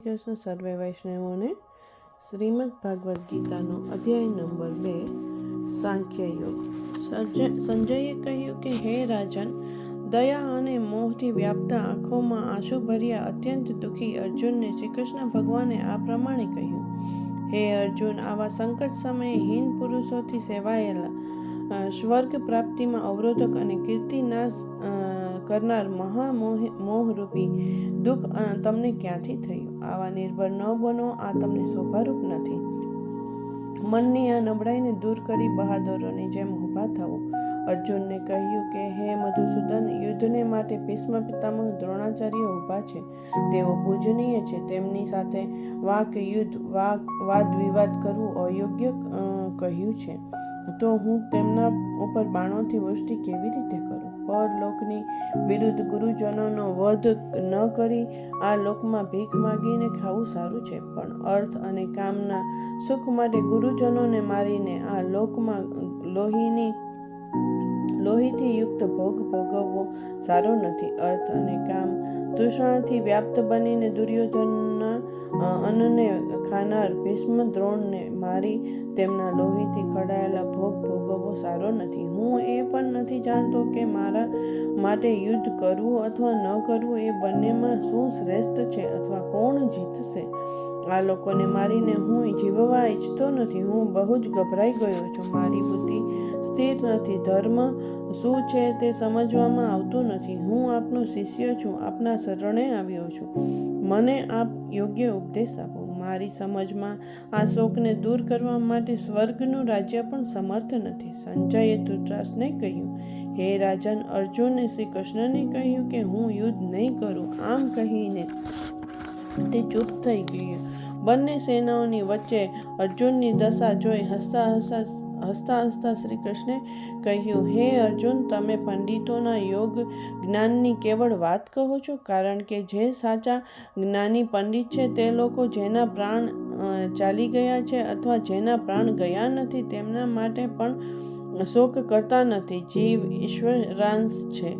કૃષ્ણ સર્વે વૈષ્ણવોને શ્રીમદ ભાગવદ્ ગીતાનો અધ્યાય નંબર 2 સાંખ્ય યોગ. સંજયે કહ્યું કે હે રાજન, દયા અને મોહથી વ્યાપ્ત આંખોમાં આંસુ ભર્યા અત્યંત દુઃખી અર્જુનને શ્રી કૃષ્ણ ભગવાને આ પ્રમાણે કહ્યું. હે અર્જુન, આવા સંકટ સમયે હીન પુરુષોથી સેવાયેલા સ્વર્ગ પ્રાપ્તિમાં અવરોધક અને કીર્તિનાશ કરનાર મહામોહરૂપી દુઃખ તમને ક્યાંથી થયું? આવા નિર્ભર ન બનો, આ તમને શોભારૂપ નથી. મનની આ નબળાઈને દૂર કરી બહાદુરોની જેમ ઊભા થવું. અર્જુનને કહ્યું કે હે મધુસૂદન, યુદ્ધને માટે ભીષ્મ પિતામહ દ્રોણાચાર્ય ઊભા છે. તેઓ પૂજનીય છે. તેમની સાથે વાદ વિવાદ કરવું અયોગ્ય કહ્યું છે. તો હું તેમના ઉપર બાણોથી વૃષ્ટિ કેવી રીતે કરું? પરલોકની વિરુદ્ધ ગુરુજનોનો વધ ન કરી આ લોકમાં ભીખ માગીને ખાવું સારું છે, પણ અર્થ અને કામના સુખ માટે ગુરુજનોને મારીને આ લોકમાં લોહીથી યુક્ત ભોગ ભોગવવો સારો નથી. અર્થ અને કામ તૃષ્ણાથી વ્યાપ્ત બનીને દુર્યોધનના અન્નને ખાનાર ભીષ્મ દ્રોણને મારી તેમના લોહીથી ખડાયેલા ભોગ ભોગવવો સારો નથી. હું એ પણ નથી જાણતો કે મારા માટે યુદ્ધ કરવું અથવા ન કરવું એ બંનેમાં શું શ્રેષ્ઠ છે અથવા કોણ જીતશે. આ લોકોને મારીને હું જીવવા ઈચ્છતો નથી. હું બહુ જ ગભરાઈ ગયો છું. મારી બુદ્ધિ સ્થિર નથી. ધર્મ શું છે તે સમજવામાં આવતું નથી. હું આપનો શિષ્ય છું. આપના શરણે આવ્યો છું. મને આપ યોગ્ય ઉપદેશ આપો. મારી સમજમાં આ શોકને દૂર કરવા માટે સ્વર્ગનું રાજ્ય પણ સમર્થ નથી. સંજયે ધૃતરાષ્ટ્રને કહ્યું, હે રાજન, અર્જુને શ્રી કૃષ્ણને કહ્યું કે હું યુદ્ધ નહીં કરું. આમ કહીને તે ચૂપ થઈ ગયું. બંને સેનાઓની વચ્ચે અર્જુનની દશા જોઈ હસતા શ્રી કૃષ્ણે કહ્યું, હે અર્જુન, તમે પંડિતોના યોગ જ્ઞાનની કેવળ વાત કહો છો? કારણ કે જે સાચા જ્ઞાની પંડિત છે તે લોકો જેના પ્રાણ ચાલી ગયા છે અથવા જેના પ્રાણ ગયા નથી તેમના માટે પણ શોક કરતા નથી. જીવ ઈશ્વરાંશ છે.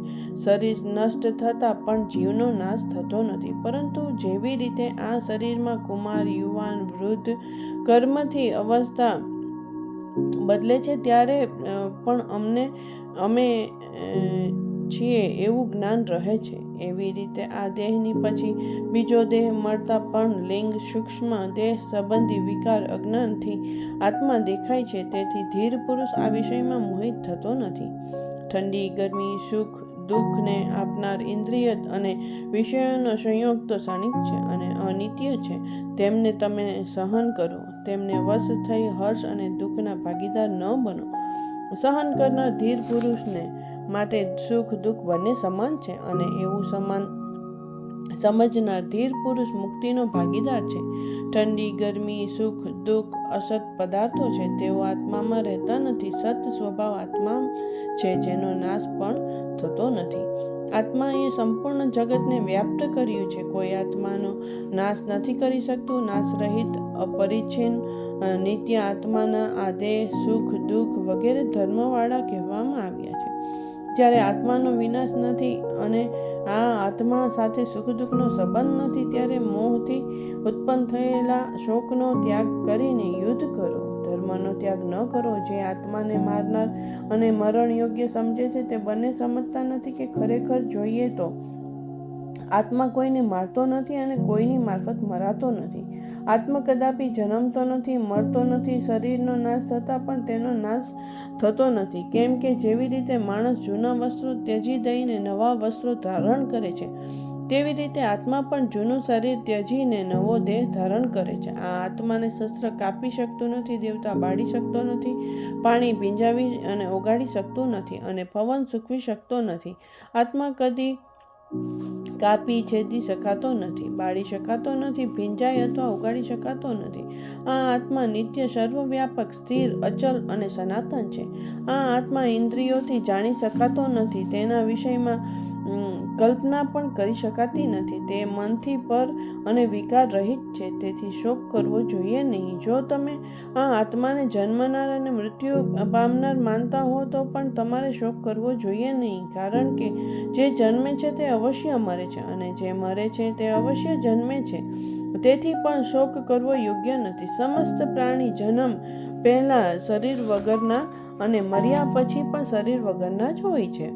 શરીર નષ્ટ થતાં પણ જીવનો નાશ થતો નથી. પરંતુ જેવી રીતે આ શરીરમાં કુમાર, યુવાન, વૃદ્ધ કર્મથી અવસ્થા બદલે છે ત્યારે પણ અમે છીએ એવું જ્ઞાન રહે છે. એવી રીતે આ દેહની પછી બીજો દેહ મળતા પણ લિંગ, સૂક્ષ્મ દેહ સંબંધી વિકાર અજ્ઞાનથી આત્મા દેખાય છે. તેથી ધીર પુરુષ આ વિષયમાં મોહિત થતો નથી. ઠંડી, ગરમી, સુખ દુઃખને આપનાર ઇન્દ્રિય અને વિષયોનો સંયોગ તો ક્ષણિક છે અને અનિત્ય છે. તેમને તમે સહન કરો. તેમને વશ થઈ હર્ષ અને દુઃખના ભાગીદાર ન બનો. સહન કરનાર ધીર પુરુષને માટે સુખ દુઃખ બંને સમાન છે અને એવું સમજનાર ધીર પુરુષ મુક્તિનો ભાગીદાર છે. ઠંડી, ગરમી, સુખ દુઃખ અસત પદાર્થો છે. તેઓ આત્મામાં રહેતા નથી. સત સ્વભાવ આત્મા છે જેનો નાશ પણ થતો નથી. આત્માએ સંપૂર્ણ જગતને વ્યાપ્ત કર્યું છે. કોઈ આત્માનો નાશ નથી કરી શકતું. નાશરહિત, અપરિચ્છિન્ન, નિત્ય આત્માના આ દેહ, સુખ દુઃખ વગેરે ધર્મવાળા કહેવામાં આવ્યા છે. જ્યારે આત્માનો વિનાશ નથી અને આ આત્મા સાથે સુખ દુઃખનો સંબંધ નથી ત્યારે મોહથી ઉત્પન્ન થયેલા શોકનો ત્યાગ કરીને યુદ્ધ કરો. ધર્મનો ત્યાગ ન કરો. જે આત્માને મારનાર અને મરણ યોગ્ય સમજે છે તે બંને સમજતા નથી કે ખરેખર જોઈએ તો આત્મા કોઈને મારતો નથી અને કોઈની મારફત મરાતો નથી. આત્મા કદાપી જન્મતો નથી, મરતો નથી. શરીરનો નાશ થતાં પણ તેનો નાશ થતો નથી. કેમ કે જેવી રીતે માણસ જૂના વસ્ત્રો ત્યજી દઈને નવા વસ્ત્રો ધારણ કરે છે, તેવી રીતે આત્મા પણ જૂનું શરીર ત્યજીને નવો દેહ ધારણ કરે છે. આ આત્માને શસ્ત્ર કાપી શકતું નથી, દેવતા બાળી શકતો નથી, પાણી ભીંજાવી અને ઓગાળી શકતું નથી અને પવન સૂકવી શકતો નથી. આત્મા કદી કાપી છેદી શકાતો નથી, બાળી શકાતો નથી, ભીંજાઈ અથવા ઓગાળી શકાતો નથી. આ આત્મા નિત્ય, સર્વવ્યાપક, સ્થિર, અચલ અને સનાતન છે. આ આત્મા ઇન્દ્રિયોથી જાણી શકાતો નથી. તેના વિષયમાં કલ્પના પણ કરી શકાતી નથી. તે મનથી પર અને વિકાર રહિત છે. તેથી શોક કરવો જોઈએ નહીં. જો તમે આ આત્માને જન્મનાર અને મૃત્યુ પામનાર માનતા હો તો પણ તમારે શોક કરવો જોઈએ નહીં. કારણ કે જે જન્મે છે તે અવશ્ય મરે છે અને જે મરે છે તે અવશ્ય જન્મે છે. તેથી પણ શોક કરવો યોગ્ય નથી. સમસ્ત પ્રાણી જન્મ પહેલા શરીર વગરના અને મર્યા પછી પણ શરીર વગરના જ હોય છે.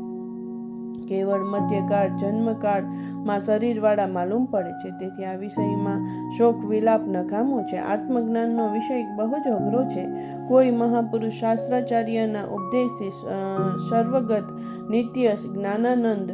કેવળ મધ્યકાળ જન્મકાળમાં શરીરવાળા માલુમ પડે છે. તેથી આ વિષયમાં શોક વિલાપ નકામો છે. આત્મજ્ઞાનનો વિષય બહુ જ અઘરો છે. કોઈ મહાપુરુષ શાસ્ત્રાચાર્યના ઉપદેશથી સર્વગત નિત્ય જ્ઞાનાનંદ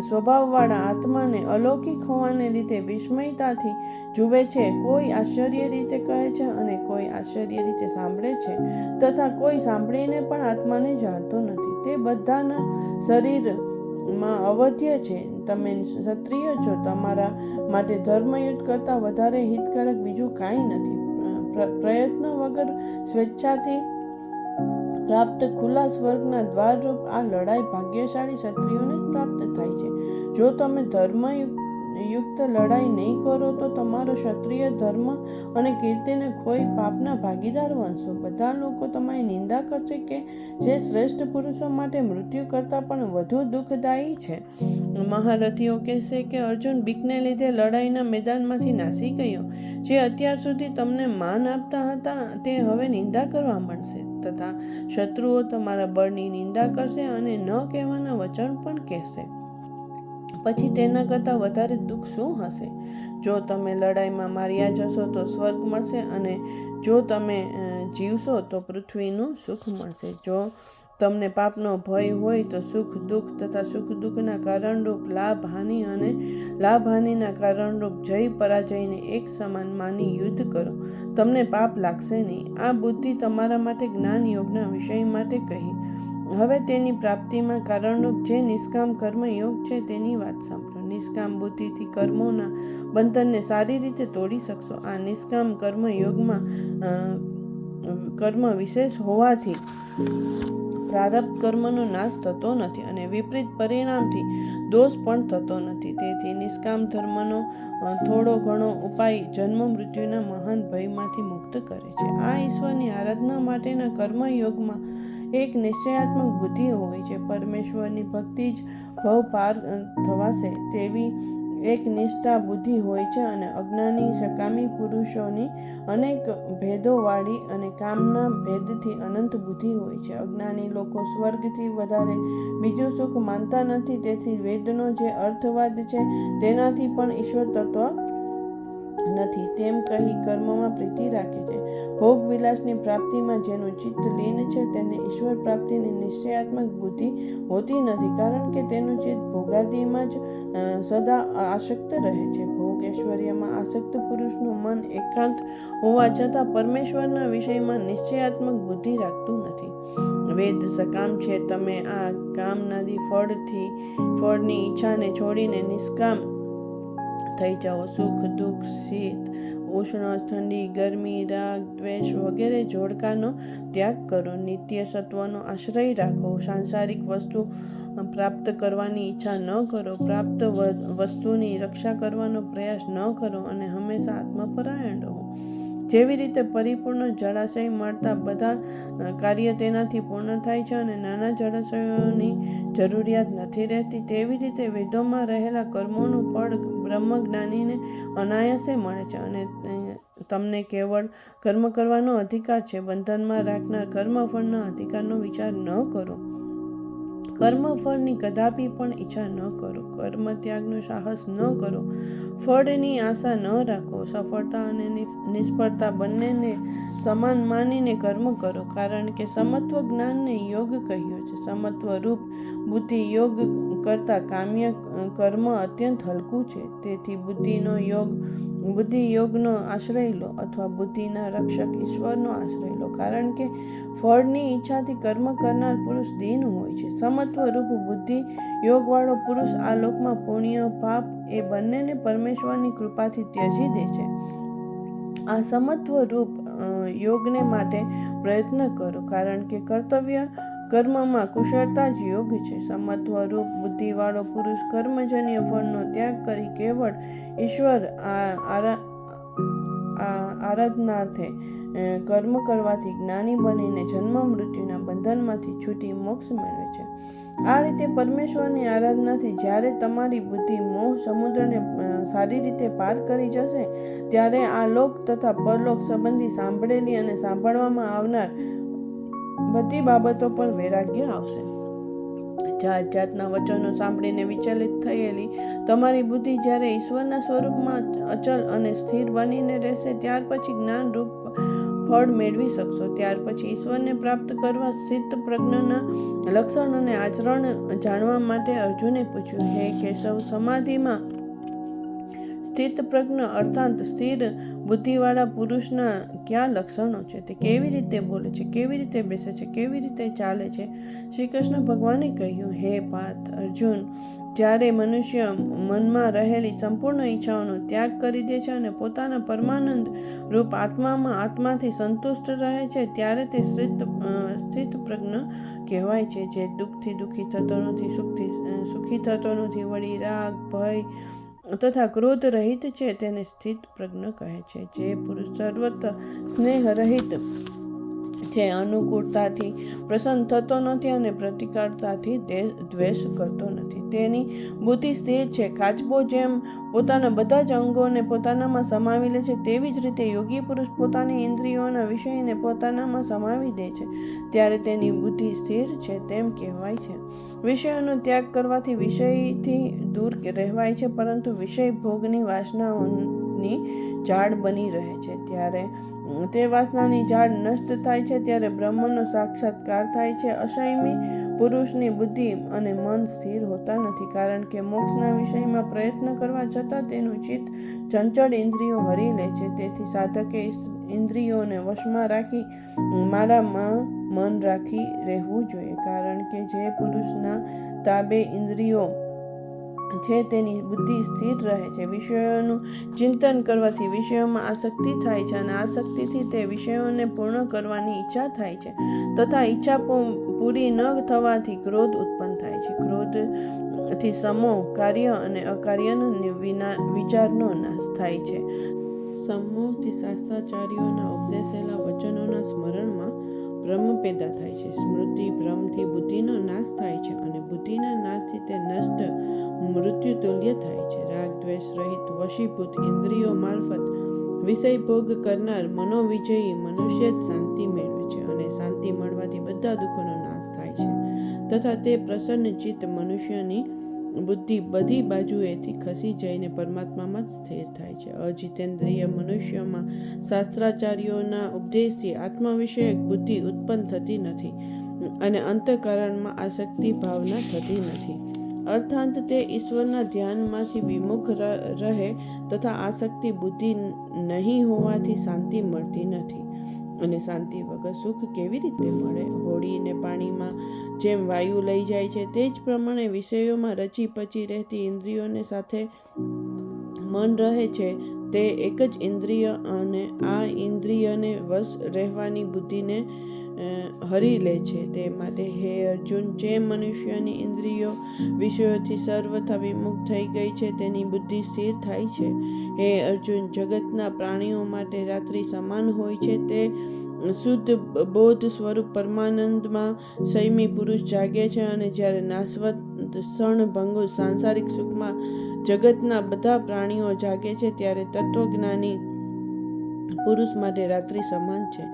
સ્વભાવવાળા આત્માને અલૌકિક હોવાને લીધે વિસ્મયતાથી જુએ છે. કોઈ આશ્ચર્ય રીતે કહે છે અને કોઈ આશ્ચર્ય રીતે સાંભળે છે, તથા કોઈ સાંભળીને પણ આત્માને જાણતો નથી. તે બધાના શરીરમાં અવધ્ય છે. તમે ક્ષત્રિય છો. તમારા માટે ધર્મયુદ્ધ કરતાં વધારે હિતકારક બીજું કાંઈ નથી. પ્રયત્ન વગર સ્વેચ્છાથી પ્રાપ્ત ખુલ્લા સ્વર્ગના દ્વારરૂપ આ લડાઈ ભાગ્યશાળી ક્ષત્રિયોને પ્રાપ્ત થાય છે. જો તમે ધર્મયુક્ત લડાઈ નહીં કરો તો તમારો ક્ષત્રિય ધર્મ અને કીર્તિને કોઈ પાપના ભાગીદાર બનશો. બધા લોકો તમારી નિંદા કરશે કે જે શ્રેષ્ઠ પુરુષો માટે મૃત્યુ કરતાં પણ વધુ દુઃખદાયી છે. મહારથીઓ કહેશે કે અર્જુન બીકને લીધે લડાઈના મેદાનમાંથી નાસી ગયો. જે અત્યાર સુધી તમને માન આપતા હતા તે હવે નિંદા કરવા માંડશે, તથા શત્રુઓ તમારા બળની નિંદા કરશે અને ન કહેવાના વચન પણ કહેશે. પછી તેના કરતાં વધારે દુઃખ શું હશે? જો તમે લડાઈમાં માર્યા જશો તો સ્વર્ગ મળશે, અને જો તમે જીવશો તો પૃથ્વીનું સુખ મળશે. જો તમને પાપનો ભય હોય તો સુખ દુઃખ તથા સુખ દુઃખના કારણરૂપ લાભ હાનિ અને લાભ હાનિના કારણરૂપ જય પરાજયને એક સમાન માની યુદ્ધ કરો. તમને પાપ લાગશે નહીં. આ બુદ્ધિ તમારા માટે જ્ઞાન યોગના વિષય માટે કહી. હવે તેની પ્રાપ્તિમાં કારણરૂપ જે નિષ્કામ કર્મયોગ છે તેની વાત સાંભળો. નિષ્કામ બુદ્ધિથી કર્મોના બંધનને સારી રીતે તોડી શકશો. આ નિષ્કામ કર્મયોગમાં કર્મ વિશેષ હોવાથી પ્રારબ્ધ કર્મનો નાશ થતો નથી અને વિપરીત પરિણામથી દોષ પણ થતો નથી. તેથી નિષ્કામ ધર્મનો થોડો ઘણો ઉપાય જન્મ મૃત્યુના મહાન ભયમાંથી મુક્ત કરે છે. આ ઈશ્વરની આરાધના માટેના કર્મયોગમાં એક નિશ્ચયાત્મક બુદ્ધિ હોય છે. પરમેશ્વરની ભક્તિ જ ભવ પાર થવાશે તેવી એક નિષ્ઠા બુદ્ધિ હોય છે, અને અજ્ઞાની સકામી પુરુષોની અનેક ભેદોવાળી અને કામના ભેદથી અનંત બુદ્ધિ હોય છે. અજ્ઞાની લોકો સ્વર્ગથી વધારે બીજું સુખ માનતા નથી. તેથી વેદનો જે અર્થવાદ છે તેનાથી પણ ઈશ્વર તત્વ નથી તેમ કહી કર્મમાં પ્રીતિ રાખે છે. ભોગ વિલાસની પ્રાપ્તિમાં જેનું ચિત્ત લીન છે તેને ઈશ્વર પ્રાપ્તિની નિશ્ચયાત્મક બુદ્ધિ હોતી નથી, કારણ કે તેનું ચિત્ત ભોગાદિમાં જ સદા આસક્ત રહે છે. ભોગ ઐશ્વર્યમાં આસક્ત પુરુષનું મન એકાંત હોવા છતાં પરમેશ્વરના વિષયમાં નિશ્ચયાત્મક બુદ્ધિ રાખતું નથી. વેદ સકામ છે. તમે આ કામનાદી ફળની ઈચ્છાને છોડીને નિષ્કામ થઈ જાઓ. સુખ દુઃખ, શીત ઉષ્ણ, ઠંડી ગરમી, રાગ દ્વેષ વગેરે જોડકાનો ત્યાગ કરો. નિત્ય સત્વનો આશ્રય રાખો. સાંસારિક વસ્તુ પ્રાપ્ત કરવાની ઈચ્છા ન કરો. પ્રાપ્ત વસ્તુની રક્ષા કરવાનો પ્રયાસ ન કરો અને હંમેશા આત્મપરાયણ રહો. જેવી રીતે પરિપૂર્ણ જળાશય મળતા બધા કાર્ય તેનાથી પૂર્ણ થાય છે અને નાના જળાશયોની જરૂરિયાત નથી રહેતી, તેવી રીતે વેદોમાં રહેલા કર્મોનું ફળ બ્રહ્મજ્ઞાનીને અનાયાસે મળે છે અને તમને કેવળ કર્મ કરવાનો અધિકાર છે. બંધનમાં રાખનાર કર્મફળના અધિકારનો વિચાર ન કરો. કર્મફળની કદાપી પણ ઈચ્છા ન કરો. કર્મ ત્યાગનો સાહસ ન કરો. ફળની આશા ન રાખો. સફળતા અને નિષ્ફળતા બંનેને સમાન માનીને કર્મ કરો, કારણ કે સમત્વ જ્ઞાનને યોગ કહ્યો છે. સમત્વ રૂપ બુદ્ધિ યોગ કરતાં કામ્ય કર્મ અત્યંત હલકું છે. તેથી બુદ્ધિ યોગનો આશ્રય લો અથવા બુદ્ધિના રક્ષક ઈશ્વરનો આશ્રય લો, કારણ કે ફળની ઈચ્છાથી કર્મ કરનાર પુરુષ દીન હોય છે. સમત્વ રૂપ બુદ્ધિ યોગવાળો પુરુષ આ લોકમાં પુણ્ય પાપ એ બંનેને પરમેશ્વરની કૃપાથી ત્યજી દે છે. આ સમત્વ રૂપ યોગને માટે પ્રયત્ન કરો, કારણ કે કર્મમાં કુશળતા જ યોગ છે. સમત્વ રૂપ બુદ્ધિવાળો પુરુષ કર્મજન્ય ફળનો ત્યાગ કરી કેવળ ઈશ્વર આરાધનાર્થે કર્મ કરવાથી જ્ઞાની બનીને જન્મ મૃત્યુના બંધનમાંથી છૂટી મોક્ષ મેળવે છે. આ રીતે પરમેશ્વરની આરાધનાથી જ્યારે તમારી બુદ્ધિ મોહ સમુદ્રને સારી રીતે પાર કરી જશે, ત્યારે આ લોક તથા પરલોક સંબંધી સાંભળેલી અને સાંભળવામાં આવનાર બધી બાબતો પર વૈરાગ્ય આવશે. જાત જાતના વચનો સાંભળીને વિચલિત થયેલી તમારી બુદ્ધિ જ્યારે ઈશ્વરના સ્વરૂપમાં અચલ અને સ્થિર બનીને રહેશે, ત્યાર પછી જ્ઞાનરૂપ ફળ મેળવી શકશો. ત્યાર પછી ઈશ્વરને પ્રાપ્ત કરવા સ્થિત પ્રજ્ઞના લક્ષણ અને આચરણ જાણવા માટે અર્જુને પૂછ્યું, હે કેશવ, સમાધિમાં સ્થિત પ્રજ્ઞ અર્થાત સ્થિર બુદ્ધિવાળા પુરુષના કયા લક્ષણો છે? તે કેવી રીતે બોલે છે, કેવી રીતે બેસે છે, કેવી રીતે ચાલે છે? શ્રી કૃષ્ણ ભગવાને કહ્યું, હે પાર્થ, અર્જુન જ્યારે મનુષ્ય મનમાં રહેલી સંપૂર્ણ ઈચ્છાઓનો ત્યાગ કરી દે છે અને પોતાના પરમાનંદ રૂપ આત્માથી સંતુષ્ટ રહે છે, ત્યારે તે સ્થિત પ્રજ્ઞ કહેવાય છે. જે દુઃખથી દુઃખી થતો નથી, સુખી થતો નથી, વળી રાગ, ભય તથા ક્રોધ રહિત છે, તેને સ્થિત પ્રજ્ઞ કહે છે. જે પુરુષ સર્વત્ર સ્નેહ રહિત છે, અનુકૂળતાથી પ્રસન્ન થતો નથી અને પ્રતિકારતાથી દ્વેષ કરતો નથી, તેની બુદ્ધિ સ્થિર છે. કાચબો જેમ પોતાના બધા જ અંગોને પોતાનામાં સમાવી લે છે, તેવી જ રીતે યોગી પુરુષ પોતાની ઇન્દ્રિયોના વિષયને પોતાનામાં સમાવી દે છે, ત્યારે તેની બુદ્ધિ સ્થિર છે તેમ કહેવાય છે. વિષયોનો ત્યાગ કરવાથી વિષયથી દૂર રહેવાય છે, પરંતુ વિષય ભોગની વાસનાઓની ઝાડ બની રહે છે. ત્યારે તે વાસનાની ઝાડ નષ્ટ થાય છે, ત્યારે બ્રહ્મનો સાક્ષાત્કાર થાય છે. અસંયમી પુરુષની બુદ્ધિ અને મન સ્થિર હોતા નથી, કારણ કે મોક્ષના વિષયમાં પ્રયત્ન કરવા છતાં તેનું ચિત્ત ચંચળ ઇન્દ્રિયો હરી લે છે. તેથી સાધકે ઇન્દ્રિયોને વશમાં રાખી મારામાં મન રાખી રહેવું જોઈએ, કારણ કે જે પુરુષના તાબે ઇન્દ્રિયો છે તેની બુદ્ધિ સ્થિર રહે છે. વિષયોનું ચિંતન કરવાથી વિષયોમાં આસક્તિ થાય છે અને આસક્તિથી તે વિષયોને પૂર્ણ કરવાની ઈચ્છા થાય છે તથા ઈચ્છા પૂરી ન થવાથી ક્રોધ ઉત્પન્ન થાય છે. ક્રોધથી સમોહ, કાર્ય અને અકાર્યના વિચારનો નાશ થાય છે. સમોહથી શાસ્ત્રાચાર્યોના ઉપદેશેલા વચનોના સ્મરણમાં ભ્રમ પેદા થાય છે. સ્મૃતિ ભ્રમથી બુદ્ધિનો નાશ થાય છે અને બુદ્ધિના નાશથી તે નષ્ટ મૃત્યુ તુલ્ય થાય છે. રાગ દ્વેષ રહિત વશીભૂત ઇન્દ્રિયો મારફત વિષય ભોગ કરનાર મનોવિજયી મનુષ્ય જ શાંતિ મેળવે છે અને શાંતિ મળવાથી બધા દુઃખોનો નાશ થાય છે તથા તે પ્રસન્ન ચિત્ત મનુષ્યની બુદ્ધિ બધી બાજુએથી ખસી જઈને પરમાત્મામાં જ સ્થિર થાય છે. અજિતેન્દ્રિય મનુષ્યોમાં શાસ્ત્રાચાર્યોના ઉપદેશથી આત્મવિષયક બુદ્ધિ ઉત્પન્ન થતી નથી અને અંતઃકરણમાં આસક્તિ ભાવના થતી નથી, અર્થાત તે ઈશ્વરના ધ્યાનમાંથી વિમુખ રહે તથા આસક્તિ બુદ્ધિ નહીં હોવાથી શાંતિ મળતી નથી. અને શાંતિ વગર સુખ કેવી રીતે મળે? હોડીને પાણીમાં જેમ વાયુ લઈ જાય છે, તે જ પ્રમાણે વિષયોમાં રચી પચી રહેતી ઇન્દ્રિયોને સાથે મન રહે છે. તે એક જ ઇન્દ્રિય અને આ ઇન્દ્રિયને વશ રહેવાની બુદ્ધિને હરી લે છે. તે માટે હે અર્જુન, જે મનુષ્યની ઇન્દ્રિયો વિષયોથી સર્વથા વિમુખ થઈ ગઈ છે, તેની બુદ્ધિ સ્થિર થાય છે. હે અર્જુન, જગતના પ્રાણીઓ માટે રાત્રિ સમાન હોય છે. તે શુદ્ધ બોધ સ્વરૂપ પરમાનંદમાં સંયમી પુરુષ જાગે છે અને જ્યારે નાશવત ક્ષણભંગુ સાંસારિક સુખમાં જગતના બધા પ્રાણીઓ જાગે છે, ત્યારે તત્વજ્ઞાની પુરુષ માટે રાત્રિ સમાન છે.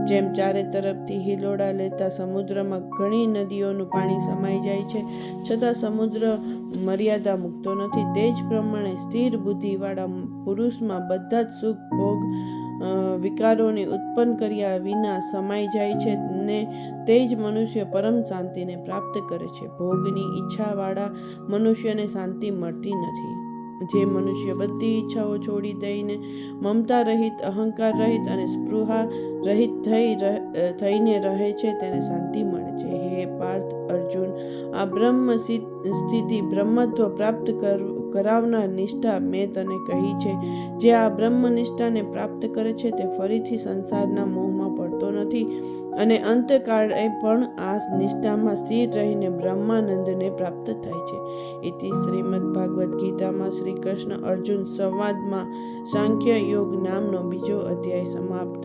જેમ ચારે તરફથી હિલોડા લેતા સમુદ્રમાં ઘણી નદીઓનું પાણી સમાઈ જાય છે, છતાં સમુદ્ર મર્યાદા મૂકતો નથી, તે જ પ્રમાણે સ્થિર બુદ્ધિવાળા પુરુષમાં બધા જ સુખ ભોગ વિકારોને ઉત્પન્ન કર્યા વિના સમાઈ જાય છે ને તે જ મનુષ્ય પરમ શાંતિને પ્રાપ્ત કરે છે. ભોગની ઈચ્છાવાળા મનુષ્યને શાંતિ મળતી નથી. જે મનુષ્ય બધી ઈચ્છાઓ છોડી દઈને મમતા રહિત, અહંકાર રહિત અને સ્પૃહા રહિત થઈને રહે છે, તેને શાંતિ મળે છે. હે પાર્થ અર્જુન, આ બ્રહ્મ સ્થિતિ બ્રહ્મત્વ પ્રાપ્ત કરાવનાર નિષ્ઠા મેં તને કહી છે. જે આ બ્રહ્મ નિષ્ઠાને પ્રાપ્ત કરે છે તે ફરીથી સંસારના મોહમાં પડતો નથી અને અંતકાળે પણ આ નિષ્ઠામાં સ્થિર રહીને બ્રહ્માનંદને પ્રાપ્ત થાય છે. ઇતિ શ્રીમદ ભાગવદ્ ગીતામાં શ્રી કૃષ્ણ અર્જુન સંવાદમાં સાંખ્ય યોગ નામનો બીજો અધ્યાય સમાપ્ત.